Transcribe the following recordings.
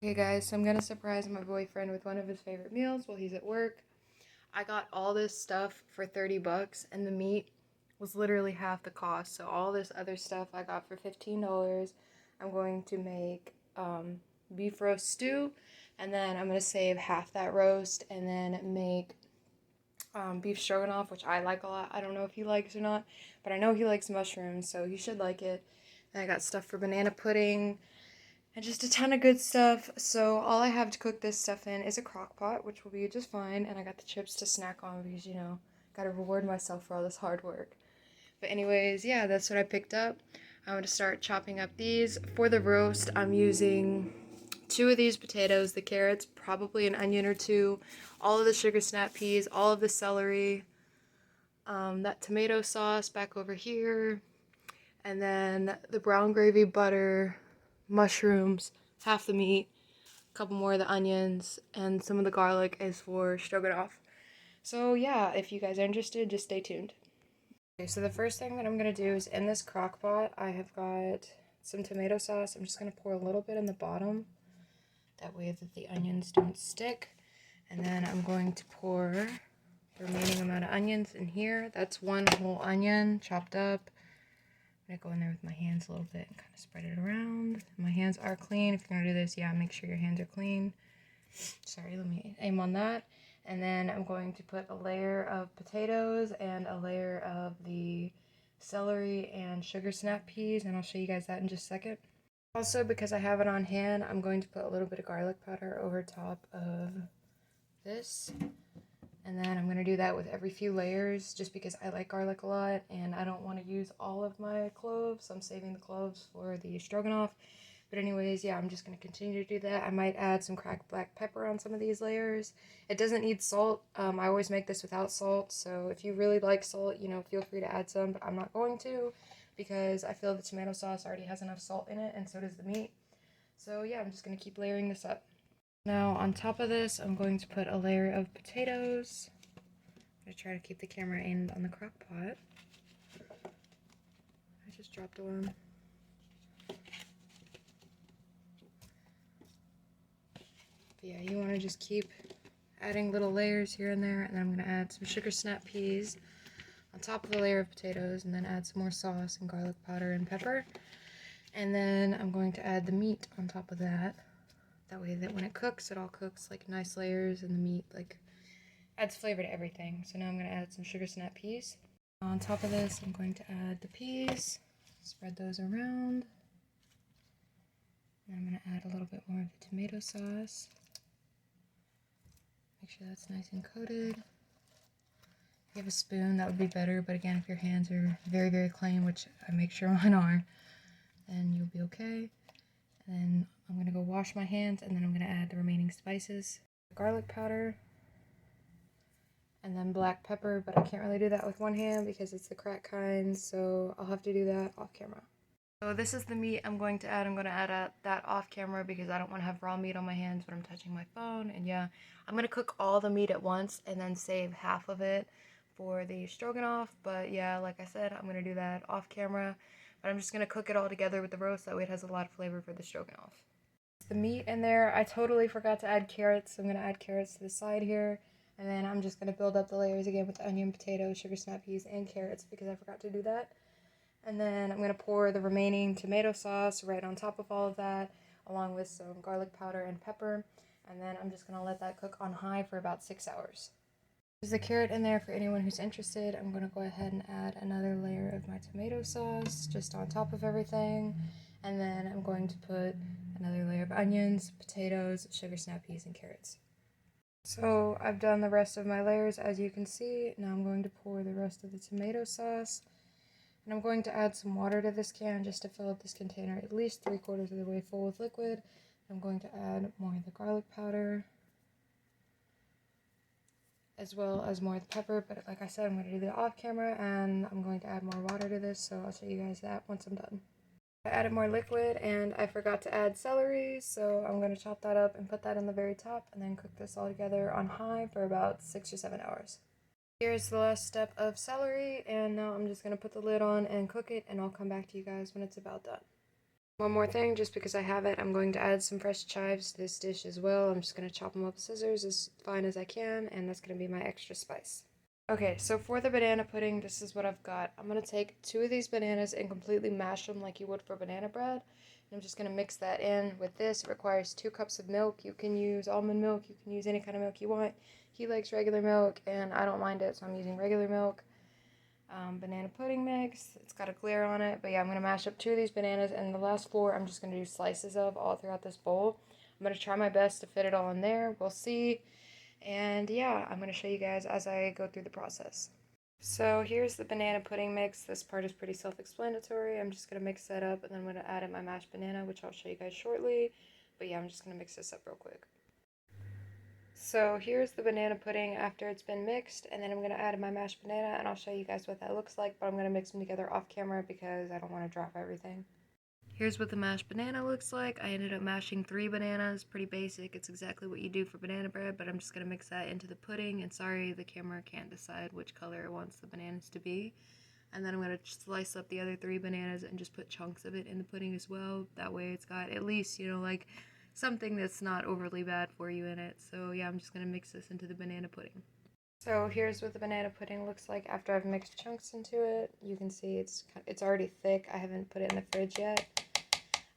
Hey guys, so I'm gonna surprise my boyfriend with one of his favorite meals while he's at work. I got all this stuff for 30 bucks and the meat was literally half the cost. So all this other stuff I got for $15. I'm going to make beef roast stew, and then I'm gonna save half that roast and then make beef stroganoff, which I like a lot. I don't know if he likes or not, but I know he likes mushrooms, so he should like it. And I got stuff for banana pudding, and just a ton of good stuff. So all I have to cook this stuff in is a crock pot, which will be just fine. And I got the chips to snack on because, gotta reward myself for all this hard work. But anyways, yeah, that's what I picked up. I'm gonna start chopping up these. For the roast, I'm using 2 of these potatoes, the carrots, probably an onion or two, all of the sugar snap peas, all of the celery, that tomato sauce back over here, and then the brown gravy butter, mushrooms, half the meat, a couple more of the onions, and some of the garlic is for stroganoff. So yeah, if you guys are interested, just stay tuned. Okay, so the first thing that I'm gonna do is in this crock pot, I have got some tomato sauce. I'm just gonna pour a little bit in the bottom. That way that the onions don't stick. And then I'm going to pour the remaining amount of onions in here. That's 1 whole onion chopped up. I'm gonna go in there with my hands a little bit and kind of spread it around. My hands are clean. If you're gonna do this, yeah, make sure your hands are clean. Sorry, let me aim on that. And then I'm going to put a layer of potatoes and a layer of the celery and sugar snap peas, and I'll show you guys that in just a second. Also, because I have it on hand, I'm going to put a little bit of garlic powder over top of this. And then I'm going to do that with every few layers just because I like garlic a lot and I don't want to use all of my cloves. So I'm saving the cloves for the stroganoff. But anyways, yeah, I'm just going to continue to do that. I might add some cracked black pepper on some of these layers. It doesn't need salt. I always make this without salt. So if you really like salt, feel free to add some. But I'm not going to because I feel the tomato sauce already has enough salt in it and so does the meat. So yeah, I'm just going to keep layering this up. Now on top of this, I'm going to put a layer of potatoes. I'm going to try to keep the camera aimed on the crock pot. I just dropped one. But yeah, you want to just keep adding little layers here and there, and then I'm going to add some sugar snap peas on top of the layer of potatoes, and then add some more sauce and garlic powder and pepper. And then I'm going to add the meat on top of that. That way that when it cooks, it all cooks like nice layers, and the meat adds flavor to everything. So now I'm going to add some sugar snap peas. On top of this, I'm going to add the peas, spread those around. And I'm going to add a little bit more of the tomato sauce. Make sure that's nice and coated. If you have a spoon, that would be better, but again, if your hands are very, very clean, which I make sure mine are, then you'll be okay. And then I'm going to go wash my hands, and then I'm going to add the remaining spices. Garlic powder, and then black pepper, but I can't really do that with one hand because it's the cracked kind, so I'll have to do that off camera. So this is the meat I'm going to add. I'm going to add that off camera because I don't want to have raw meat on my hands when I'm touching my phone. And yeah, I'm going to cook all the meat at once and then save half of it for the stroganoff. But yeah, like I said, I'm going to do that off camera. But I'm just going to cook it all together with the roast. That way it has a lot of flavor for the stroganoff. The meat in there, I totally forgot to add carrots. So I'm going to add carrots to the side here. And then I'm just going to build up the layers again with onion, potato, sugar snap peas, and carrots because I forgot to do that. And then I'm going to pour the remaining tomato sauce right on top of all of that, along with some garlic powder and pepper. And then I'm just going to let that cook on high for about 6 hours. There's the carrot in there for anyone who's interested. I'm going to go ahead and add another layer of my tomato sauce just on top of everything. And then I'm going to put another layer of onions, potatoes, sugar snap peas, and carrots. So I've done the rest of my layers, as you can see. Now I'm going to pour the rest of the tomato sauce. And I'm going to add some water to this can just to fill up this container at least 3/4 of the way full with liquid. I'm going to add more of the garlic powder, as well as more of the pepper, but like I said, I'm going to do that off camera, and I'm going to add more water to this, so I'll show you guys that once I'm done. I added more liquid, and I forgot to add celery, so I'm going to chop that up and put that on the very top, and then cook this all together on high for about 6 or 7 hours. Here's the last step of celery, and now I'm just going to put the lid on and cook it, and I'll come back to you guys when it's about done. One more thing, just because I have it, I'm going to add some fresh chives to this dish as well. I'm just going to chop them up with scissors as fine as I can, and that's going to be my extra spice. Okay, so for the banana pudding, this is what I've got. I'm going to take 2 of these bananas and completely mash them like you would for banana bread. And I'm just going to mix that in with this. It requires 2 cups of milk. You can use almond milk. You can use any kind of milk you want. He likes regular milk, and I don't mind it, so I'm using regular milk. Banana pudding mix. It's got a glare on it, but yeah, I'm going to mash up 2 of these bananas, and the last 4 I'm just going to do slices of all throughout this bowl. I'm going to try my best to fit it all in there. We'll see. And yeah, I'm going to show you guys as I go through the process. So here's the banana pudding mix. This part is pretty self-explanatory. I'm just going to mix that up, and then I'm going to add in my mashed banana, which I'll show you guys shortly. But yeah, I'm just going to mix this up real quick. So here's the banana pudding after it's been mixed, and then I'm going to add in my mashed banana, and I'll show you guys what that looks like, but I'm going to mix them together off camera because I don't want to drop everything. Here's what the mashed banana looks like. I ended up mashing 3 bananas, pretty basic. It's exactly what you do for banana bread, but I'm just going to mix that into the pudding, and sorry, the camera can't decide which color it wants the bananas to be. And then I'm going to slice up the other 3 bananas and just put chunks of it in the pudding as well. That way it's got at least, like something that's not overly bad for you in it. So yeah, I'm just going to mix this into the banana pudding. So here's what the banana pudding looks like after I've mixed chunks into it. You can see it's already thick. I haven't put it in the fridge yet.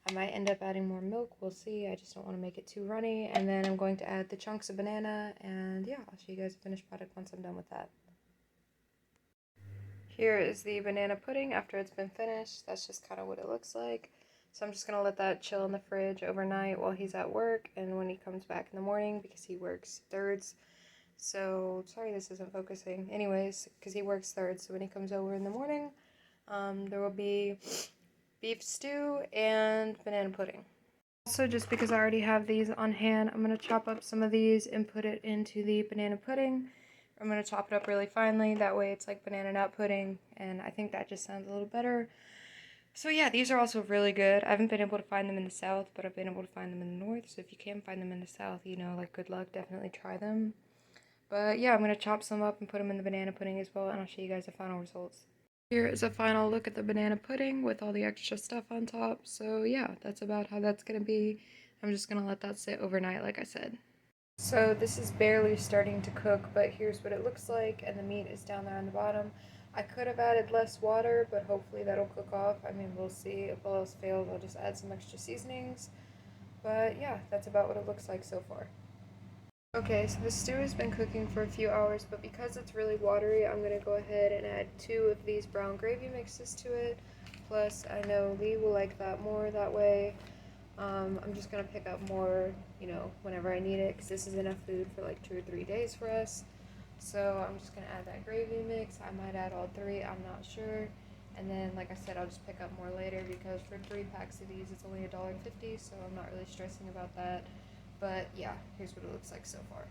I might end up adding more milk. We'll see. I just don't want to make it too runny. And then I'm going to add the chunks of banana. And yeah, I'll show you guys the finished product once I'm done with that. Here is the banana pudding after it's been finished. That's just kind of what it looks like. So I'm just going to let that chill in the fridge overnight while he's at work. And when he comes back in the morning, because he works thirds. So, sorry this isn't focusing. Anyways, because he works thirds. So when he comes over in the morning, there will be beef stew and banana pudding. Also, just because I already have these on hand, I'm going to chop up some of these and put it into the banana pudding. I'm going to chop it up really finely, that way it's like banana nut pudding, and I think that just sounds a little better. So yeah, these are also really good. I haven't been able to find them in the south, but I've been able to find them in the north, so if you can find them in the south, good luck, definitely try them. But yeah, I'm going to chop some up and put them in the banana pudding as well, and I'll show you guys the final results. Here is a final look at the banana pudding with all the extra stuff on top. So yeah, that's about how that's going to be. I'm just going to let that sit overnight, like I said. So this is barely starting to cook, but here's what it looks like, and the meat is down there on the bottom. I could have added less water, but hopefully that'll cook off. I mean, we'll see. If all else fails, I'll just add some extra seasonings. But yeah, that's about what it looks like so far. Okay, so the stew has been cooking for a few hours, but because it's really watery, I'm going to go ahead and add 2 of these brown gravy mixes to it. Plus, I know Lee will like that more that way. I'm just going to pick up more, whenever I need it, because this is enough food for like 2 or 3 days for us. So I'm just going to add that gravy mix. I might add all 3, I'm not sure. And then, like I said, I'll just pick up more later because for 3 packs of these, it's only $1.50, so I'm not really stressing about that. But yeah, here's what it looks like so far.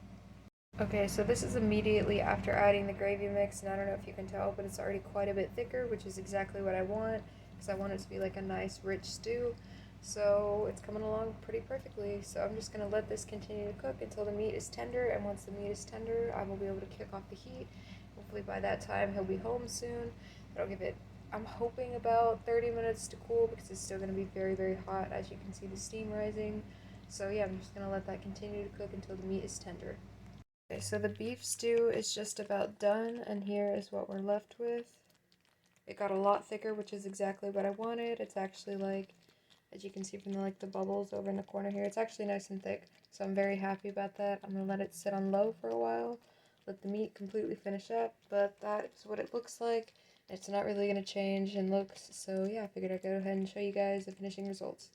Okay, so this is immediately after adding the gravy mix, and I don't know if you can tell, but it's already quite a bit thicker, which is exactly what I want, because I want it to be like a nice, rich stew. So it's coming along pretty perfectly. So I'm just going to let this continue to cook until the meat is tender, and once the meat is tender, I will be able to kick off the heat. Hopefully by that time he'll be home soon. That'll give it, I'm hoping, about 30 minutes to cool, because it's still going to be very, very hot, as you can see the steam rising. So yeah, I'm just going to let that continue to cook until the meat is tender. Okay, so the beef stew is just about done, and here is what we're left with. It got a lot thicker, which is exactly what I wanted. It's actually like, as you can see from the bubbles over in the corner here, it's actually nice and thick. So I'm very happy about that. I'm going to let it sit on low for a while, let the meat completely finish up, but that's what it looks like. It's not really going to change in looks, so yeah, I figured I'd go ahead and show you guys the finishing results.